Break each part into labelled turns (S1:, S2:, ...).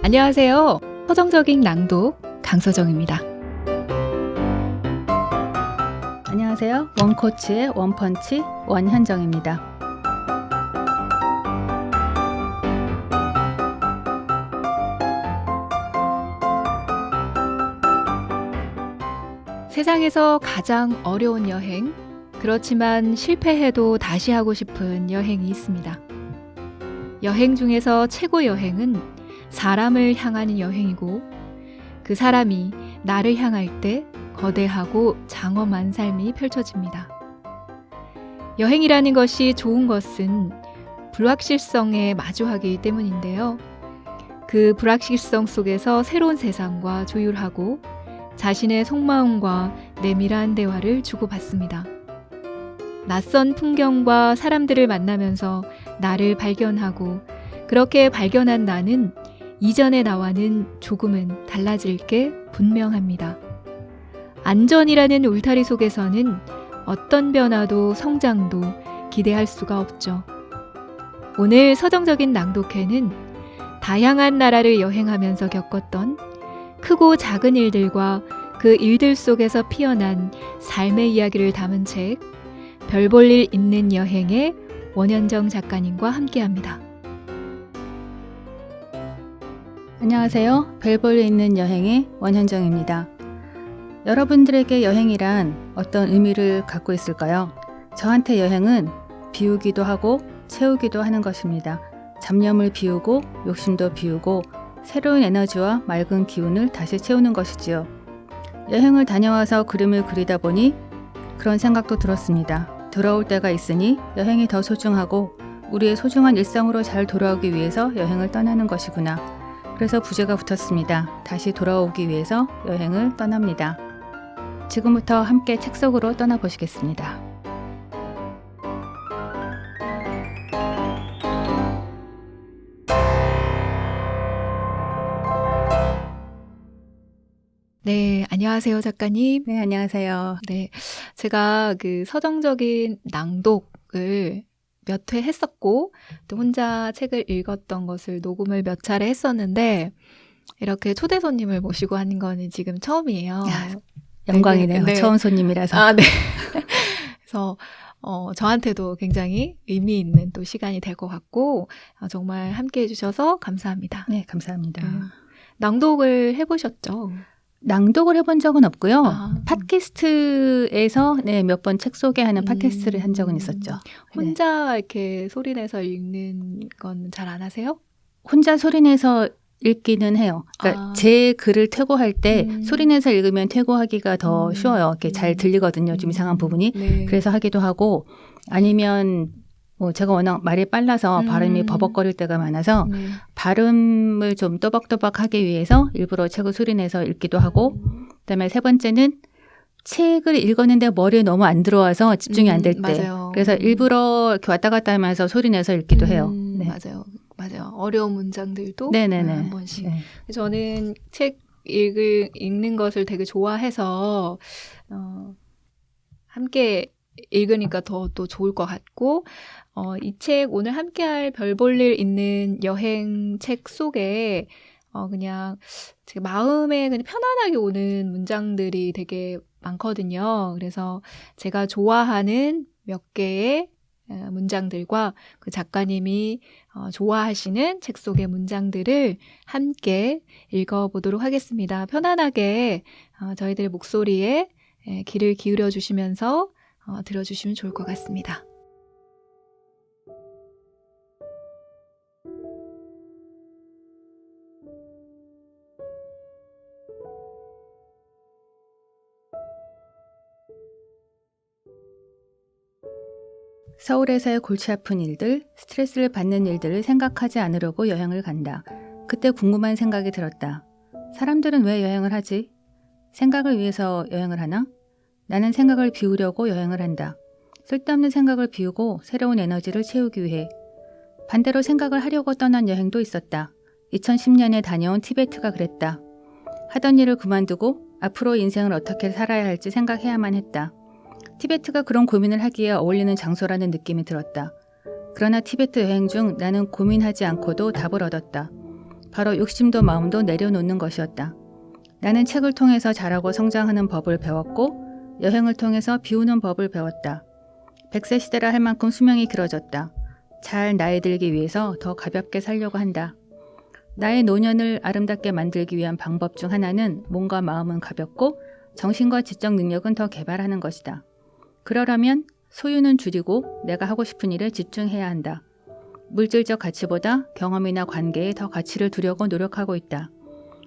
S1: 안녕하세요. 서정적인 낭독 강서정입니다.
S2: 안녕하세요. 원코치의 원펀치 원현정입니다.
S1: 세상에서 가장 어려운 여행, 그렇지만 실패해도 다시 하고 싶은 여행이 있습니다. 여행 중에서 최고 여행은 사람을 향하는 여행이고, 그 사람이 나를 향할 때 거대하고 장엄한 삶이 펼쳐집니다. 여행이라는 것이 좋은 것은 불확실성에 마주하기 때문인데요. 그 불확실성 속에서 새로운 세상과 조율하고 자신의 속마음과 내밀한 대화를 주고받습니다. 낯선 풍경과 사람들을 만나면서 나를 발견하고, 그렇게 발견한 나는 이전의 나와는 조금은 달라질 게 분명합니다. 안전이라는 울타리 속에서는 어떤 변화도 성장도 기대할 수가 없죠. 오늘 서정적인 낭독회는 다양한 나라를 여행하면서 겪었던 크고 작은 일들과 그 일들 속에서 피어난 삶의 이야기를 담은 책 별 볼 일 있는 여행의 원현정 작가님과 함께합니다.
S2: 안녕하세요. 별 볼 일 있는 여행의 원현정입니다. 여러분들에게 여행이란 어떤 의미를 갖고 있을까요? 저한테 여행은 비우기도 하고 채우기도 하는 것입니다. 잡념을 비우고 욕심도 비우고 새로운 에너지와 맑은 기운을 다시 채우는 것이지요. 여행을 다녀와서 그림을 그리다 보니 그런 생각도 들었습니다. 돌아올 때가 있으니 여행이 더 소중하고 우리의 소중한 일상으로 잘 돌아오기 위해서 여행을 떠나는 것이구나. 그래서 부제가 붙었습니다. 다시 돌아오기 위해서 여행을 떠납니다. 지금부터 함께 책 속으로 떠나보시겠습니다.
S1: 네, 안녕하세요, 작가님.
S2: 네, 안녕하세요.
S1: 네, 제가 그 서정적인 낭독을 몇 회 했었고, 또 혼자 책을 읽었던 것을 녹음을 몇 차례 했었는데, 이렇게 초대 손님을 모시고 하는 거는 지금 처음이에요.
S2: 영광이네요.
S1: 네.
S2: 처음 손님이라서.
S1: 아, 네. 그래서 저한테도 굉장히 의미 있는 또 시간이 될 것 같고, 정말 함께 해주셔서 감사합니다.
S2: 네, 감사합니다.
S1: 낭독을 해보셨죠?
S2: 낭독을 해본 적은 없고요.
S1: 아.
S2: 팟캐스트에서 몇 번 책 소개하는 팟캐스트를 한 적은 있었죠.
S1: 혼자 이렇게 소리내서 읽는 건 잘 안 하세요?
S2: 혼자 소리내서 읽기는 해요. 그러니까 제 글을 퇴고할 때 소리내서 읽으면 퇴고하기가 더 쉬워요. 이렇게 잘 들리거든요. 좀 이상한 부분이.
S1: 네.
S2: 그래서 하기도 하고 아니면 제가 워낙 말이 빨라서 발음이 버벅거릴 때가 많아서
S1: 네.
S2: 발음을 좀 또박또박 하기 위해서 일부러 책을 소리내서 읽기도 하고 그다음에 세 번째는 책을 읽었는데 머리에 너무 안 들어와서 집중이 안 될 때.
S1: 맞아요.
S2: 그래서 일부러 이렇게 왔다 갔다 하면서 소리내서 읽기도 해요. 네.
S1: 맞아요. 어려운 문장들도
S2: 네네네.
S1: 한 번씩.
S2: 네.
S1: 저는 책 읽는 것을 되게 좋아해서 함께 읽으니까 더 또 좋을 것 같고 이 책 오늘 함께할 별 볼 일 있는 여행 책 속에 그냥 제 마음에 그냥 편안하게 오는 문장들이 되게 많거든요. 그래서 제가 좋아하는 몇 개의 문장들과 그 작가님이 좋아하시는 책 속의 문장들을 함께 읽어보도록 하겠습니다. 편안하게 저희들의 목소리에 귀를 기울여 주시면서 들어주시면 좋을 것 같습니다.
S2: 서울에서의 골치 아픈 일들, 스트레스를 받는 일들을 생각하지 않으려고 여행을 간다. 그때 궁금한 생각이 들었다. 사람들은 왜 여행을 하지? 생각을 위해서 여행을 하나? 나는 생각을 비우려고 여행을 한다. 쓸데없는 생각을 비우고 새로운 에너지를 채우기 위해. 반대로 생각을 하려고 떠난 여행도 있었다. 2010년에 다녀온 티베트가 그랬다. 하던 일을 그만두고 앞으로 인생을 어떻게 살아야 할지 생각해야만 했다. 티베트가 그런 고민을 하기에 어울리는 장소라는 느낌이 들었다. 그러나 티베트 여행 중 나는 고민하지 않고도 답을 얻었다. 바로 욕심도 마음도 내려놓는 것이었다. 나는 책을 통해서 자라고 성장하는 법을 배웠고 여행을 통해서 비우는 법을 배웠다. 100세 시대라 할 만큼 수명이 길어졌다. 잘 나이 들기 위해서 더 가볍게 살려고 한다. 나의 노년을 아름답게 만들기 위한 방법 중 하나는 몸과 마음은 가볍고 정신과 지적 능력은 더 개발하는 것이다. 그러려면 소유는 줄이고 내가 하고 싶은 일에 집중해야 한다. 물질적 가치보다 경험이나 관계에 더 가치를 두려고 노력하고 있다.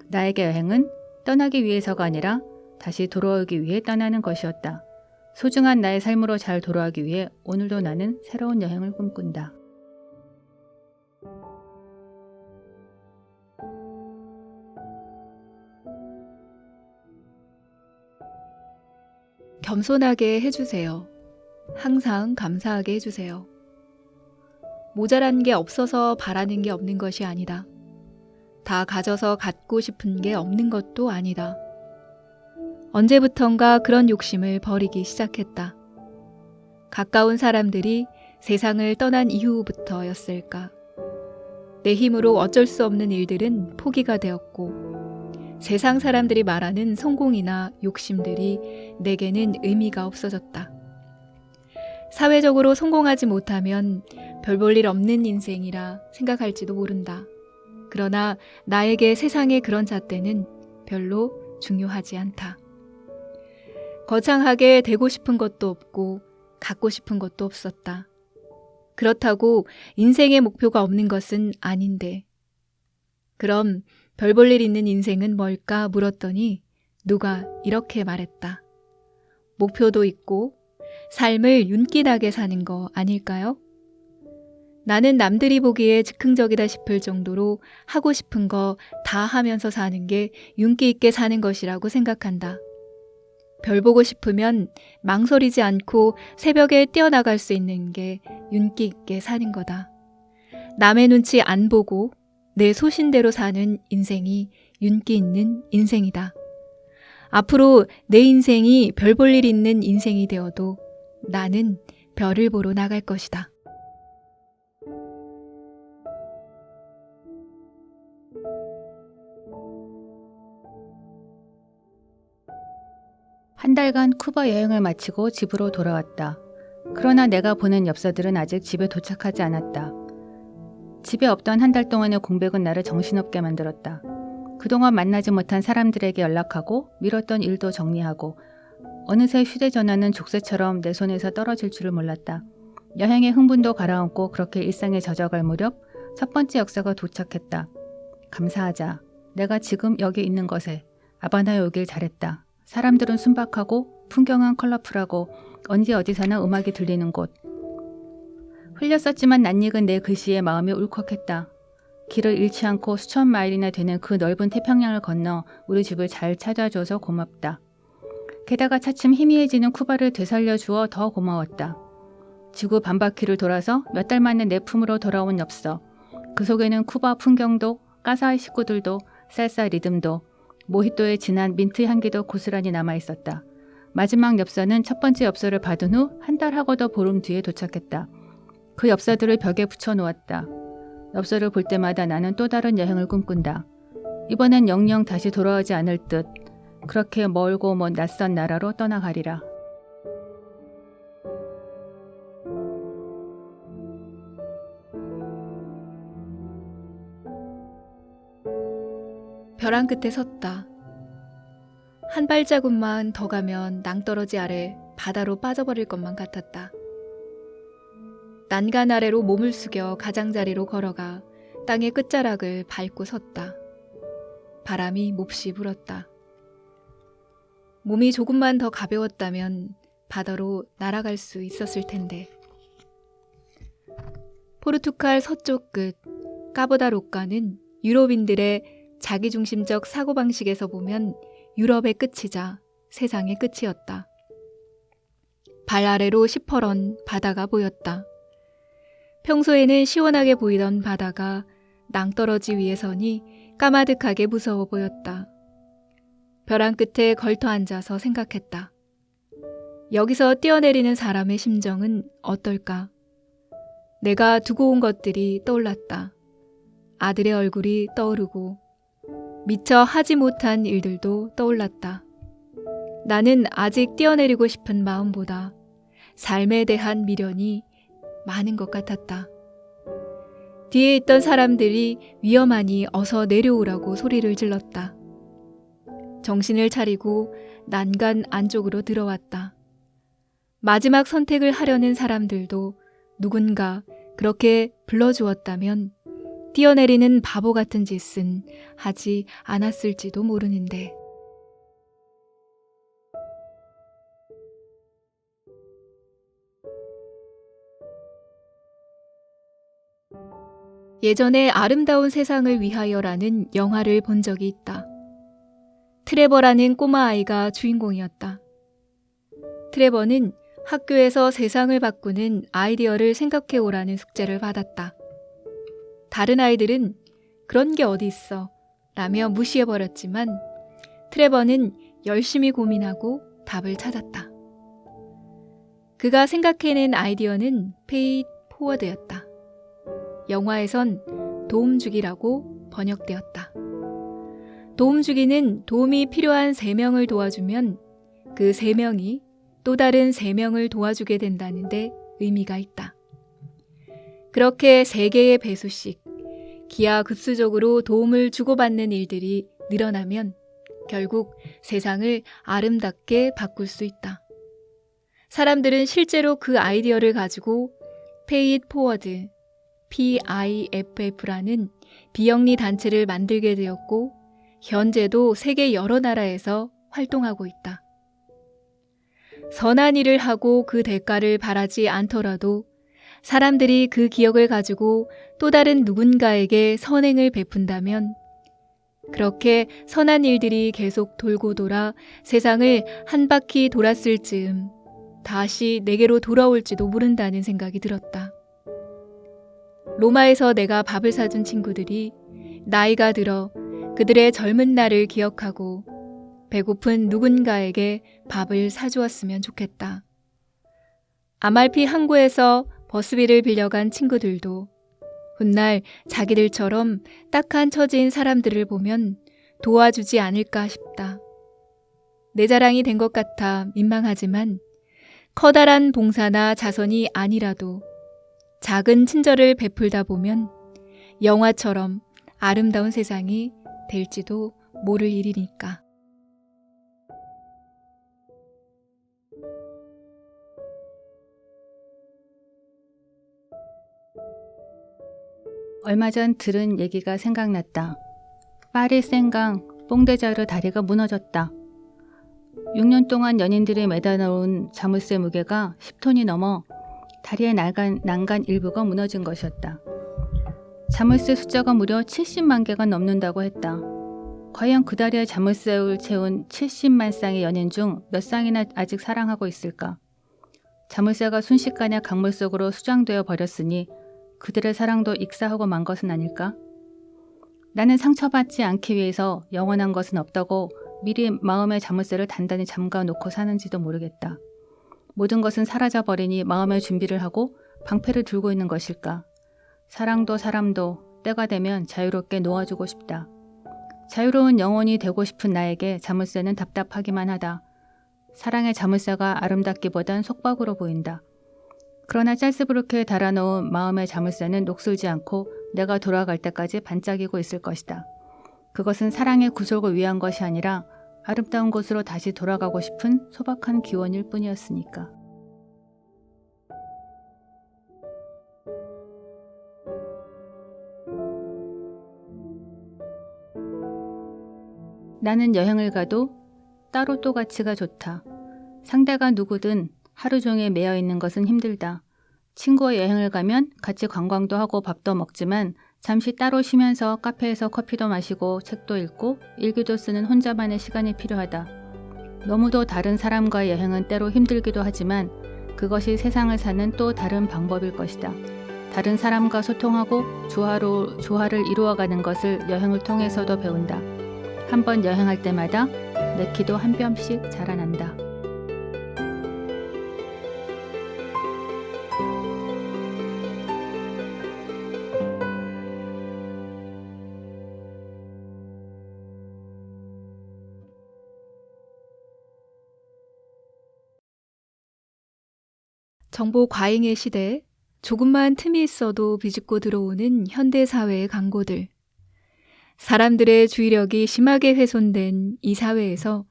S2: 나에게 여행은 떠나기 위해서가 아니라 다시 돌아오기 위해 떠나는 것이었다. 소중한 나의 삶으로 잘 돌아오기 위해 오늘도 나는 새로운 여행을 꿈꾼다.
S1: 겸손하게 해주세요. 항상 감사하게 해주세요. 모자란 게 없어서 바라는 게 없는 것이 아니다. 다 가져서 갖고 싶은 게 없는 것도 아니다. 언제부턴가 그런 욕심을 버리기 시작했다. 가까운 사람들이 세상을 떠난 이후부터였을까. 내 힘으로 어쩔 수 없는 일들은 포기가 되었고 세상 사람들이 말하는 성공이나 욕심들이 내게는 의미가 없어졌다. 사회적으로 성공하지 못하면 별 볼 일 없는 인생이라 생각할지도 모른다. 그러나 나에게 세상의 그런 잣대는 별로 중요하지 않다. 거창하게 되고 싶은 것도 없고 갖고 싶은 것도 없었다. 그렇다고 인생의 목표가 없는 것은 아닌데. 그럼 별 볼 일 있는 인생은 뭘까 물었더니 누가 이렇게 말했다. 목표도 있고 삶을 윤기나게 사는 거 아닐까요? 나는 남들이 보기에 즉흥적이다 싶을 정도로 하고 싶은 거 다 하면서 사는 게 윤기 있게 사는 것이라고 생각한다. 별 보고 싶으면 망설이지 않고 새벽에 뛰어나갈 수 있는 게 윤기 있게 사는 거다. 남의 눈치 안 보고 내 소신대로 사는 인생이 윤기 있는 인생이다. 앞으로 내 인생이 별 볼 일 있는 인생이 되어도 나는 별을 보러 나갈 것이다.
S2: 한 달간 쿠바 여행을 마치고 집으로 돌아왔다. 그러나 내가 보낸 엽서들은 아직 집에 도착하지 않았다. 집에 없던 한 달 동안의 공백은 나를 정신없게 만들었다. 그동안 만나지 못한 사람들에게 연락하고 미뤘던 일도 정리하고 어느새 휴대전화는 족쇄처럼 내 손에서 떨어질 줄을 몰랐다. 여행의 흥분도 가라앉고 그렇게 일상에 젖어갈 무렵 첫 번째 역사가 도착했다. 감사하자. 내가 지금 여기 있는 것에 아바나에 오길 잘했다. 사람들은 순박하고 풍경은 컬러풀하고 언제 어디서나 음악이 들리는 곳. 흘렸었지만 낯익은 내 글씨에 마음이 울컥했다. 길을 잃지 않고 수천 마일이나 되는 그 넓은 태평양을 건너 우리 집을 잘 찾아줘서 고맙다. 게다가 차츰 희미해지는 쿠바를 되살려주어 더 고마웠다. 지구 반바퀴를 돌아서 몇 달 만에 내 품으로 돌아온 엽서. 그 속에는 쿠바 풍경도 까사의 식구들도 살사 리듬도 모히또의 진한 민트 향기도 고스란히 남아있었다. 마지막 엽서는 첫 번째 엽서를 받은 후 한 달하고도 보름 뒤에 도착했다. 그 엽서들을 벽에 붙여놓았다. 엽서를 볼 때마다 나는 또 다른 여행을 꿈꾼다. 이번엔 영영 다시 돌아오지 않을 듯 그렇게 멀고 먼 낯선 나라로 떠나가리라.
S1: 벼랑 끝에 섰다. 한 발자국만 더 가면 낭떠러지 아래 바다로 빠져버릴 것만 같았다. 난간 아래로 몸을 숙여 가장자리로 걸어가 땅의 끝자락을 밟고 섰다. 바람이 몹시 불었다. 몸이 조금만 더 가벼웠다면 바다로 날아갈 수 있었을 텐데. 포르투갈 서쪽 끝 까보다로카는 유럽인들의 자기중심적 사고방식에서 보면 유럽의 끝이자 세상의 끝이었다. 발 아래로 시퍼런 바다가 보였다. 평소에는 시원하게 보이던 바다가 낭떠러지 위에 서니 까마득하게 무서워 보였다. 벼랑 끝에 걸터 앉아서 생각했다. 여기서 뛰어내리는 사람의 심정은 어떨까? 내가 두고 온 것들이 떠올랐다. 아들의 얼굴이 떠오르고 미처 하지 못한 일들도 떠올랐다. 나는 아직 뛰어내리고 싶은 마음보다 삶에 대한 미련이 많은 것 같았다. 뒤에 있던 사람들이 위험하니 어서 내려오라고 소리를 질렀다. 정신을 차리고 난간 안쪽으로 들어왔다. 마지막 선택을 하려는 사람들도 누군가 그렇게 불러주었다면 뛰어내리는 바보 같은 짓은 하지 않았을지도 모르는데. 예전에 아름다운 세상을 위하여라는 영화를 본 적이 있다. 트레버라는 꼬마 아이가 주인공이었다. 트레버는 학교에서 세상을 바꾸는 아이디어를 생각해 오라는 숙제를 받았다. 다른 아이들은 그런 게 어디 있어 라며 무시해버렸지만 트레버는 열심히 고민하고 답을 찾았다. 그가 생각해낸 아이디어는 페이 포워드였다. 영화에선 도움주기라고 번역되었다. 도움주기는 도움이 필요한 3명을 도와주면 그 3명이 또 다른 3명을 도와주게 된다는 데 의미가 있다. 그렇게 3개의 배수씩 기하급수적으로 도움을 주고받는 일들이 늘어나면 결국 세상을 아름답게 바꿀 수 있다. 사람들은 실제로 그 아이디어를 가지고 Pay It Forward, PIFF라는 비영리 단체를 만들게 되었고 현재도 세계 여러 나라에서 활동하고 있다. 선한 일을 하고 그 대가를 바라지 않더라도 사람들이 그 기억을 가지고 또 다른 누군가에게 선행을 베푼다면 그렇게 선한 일들이 계속 돌고 돌아 세상을 한 바퀴 돌았을 즈음 다시 내게로 돌아올지도 모른다는 생각이 들었다. 로마에서 내가 밥을 사준 친구들이 나이가 들어 그들의 젊은 날을 기억하고 배고픈 누군가에게 밥을 사주었으면 좋겠다. 아말피 항구에서 버스비를 빌려간 친구들도 훗날 자기들처럼 딱한 처지인 사람들을 보면 도와주지 않을까 싶다. 내 자랑이 된 것 같아 민망하지만 커다란 봉사나 자선이 아니라도 작은 친절을 베풀다 보면 영화처럼 아름다운 세상이 될지도 모를 일이니까.
S2: 얼마 전 들은 얘기가 생각났다. 파리 생강 뽕데자르 다리가 무너졌다. 6년 동안 연인들이 매다 놓은 자물쇠 무게가 10톤이 넘어 다리의 난간 일부가 무너진 것이었다. 자물쇠 숫자가 무려 70만 개가 넘는다고 했다. 과연 그 다리에 자물쇠를 채운 70만 쌍의 연인 중 몇 쌍이나 아직 사랑하고 있을까? 자물쇠가 순식간에 강물 속으로 수장되어 버렸으니 그들의 사랑도 익사하고 만 것은 아닐까? 나는 상처받지 않기 위해서 영원한 것은 없다고 미리 마음의 자물쇠를 단단히 잠가 놓고 사는지도 모르겠다. 모든 것은 사라져버리니 마음의 준비를 하고 방패를 들고 있는 것일까? 사랑도 사람도 때가 되면 자유롭게 놓아주고 싶다. 자유로운 영혼이 되고 싶은 나에게 자물쇠는 답답하기만 하다. 사랑의 자물쇠가 아름답기보단 속박으로 보인다. 그러나 짤스부르크에 달아놓은 마음의 자물쇠는 녹슬지 않고 내가 돌아갈 때까지 반짝이고 있을 것이다. 그것은 사랑의 구속을 위한 것이 아니라 아름다운 곳으로 다시 돌아가고 싶은 소박한 기원일 뿐이었으니까. 나는 여행을 가도 따로 또 가치가 좋다. 상대가 누구든 하루 종일 매여 있는 것은 힘들다. 친구와 여행을 가면 같이 관광도 하고 밥도 먹지만 잠시 따로 쉬면서 카페에서 커피도 마시고 책도 읽고 일기도 쓰는 혼자만의 시간이 필요하다. 너무도 다른 사람과의 여행은 때로 힘들기도 하지만 그것이 세상을 사는 또 다른 방법일 것이다. 다른 사람과 소통하고 조화를 이루어가는 것을 여행을 통해서도 배운다. 한 번 여행할 때마다 내 키도 한 뼘씩 자라난다.
S1: 정보 과잉의 시대, 조금만 틈이 있어도 비집고 들어오는 현대사회의 강고들. 사람들의 주의력이 심하게 훼손된 이 사회에서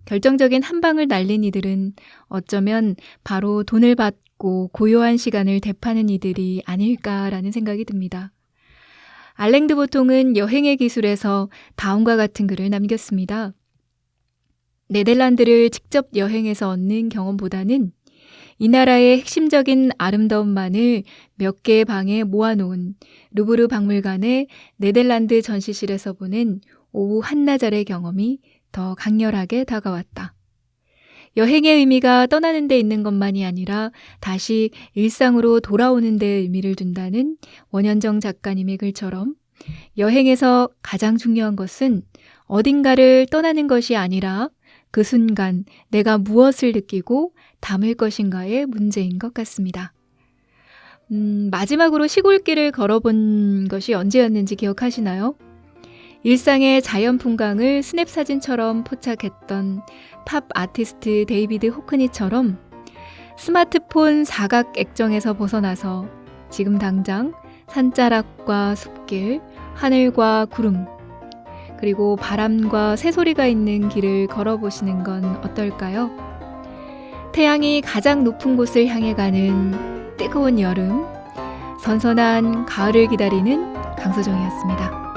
S1: 결정적인 한 방을 날린 이들은 어쩌면 바로 돈을 받고 고요한 시간을 대파는 이들이 아닐까라는 생각이 듭니다. 알랭드 보통은 여행의 기술에서 다음과 같은 글을 남겼습니다. 네덜란드를 직접 여행해서 얻는 경험보다는 이 나라의 핵심적인 아름다움만을 몇 개의 방에 모아놓은 루브르 박물관의 네덜란드 전시실에서 보는 오후 한나절의 경험이 더 강렬하게 다가왔다. 여행의 의미가 떠나는 데 있는 것만이 아니라 다시 일상으로 돌아오는 데 의미를 둔다는 원현정 작가님의 글처럼 여행에서 가장 중요한 것은 어딘가를 떠나는 것이 아니라 그 순간 내가 무엇을 느끼고 담을 것인가의 문제인 것 같습니다. 마지막으로 시골길을 걸어본 것이 언제였는지 기억하시나요? 일상의 자연 풍광을 스냅 사진처럼 포착했던 팝 아티스트 데이비드 호크니처럼 스마트폰 사각 액정에서 벗어나서 지금 당장 산자락과 숲길, 하늘과 구름, 그리고 바람과 새소리가 있는 길을 걸어보시는 건 어떨까요? 태양이 가장 높은 곳을 향해 가는 뜨거운 여름, 선선한 가을을 기다리는 강소정이었습니다.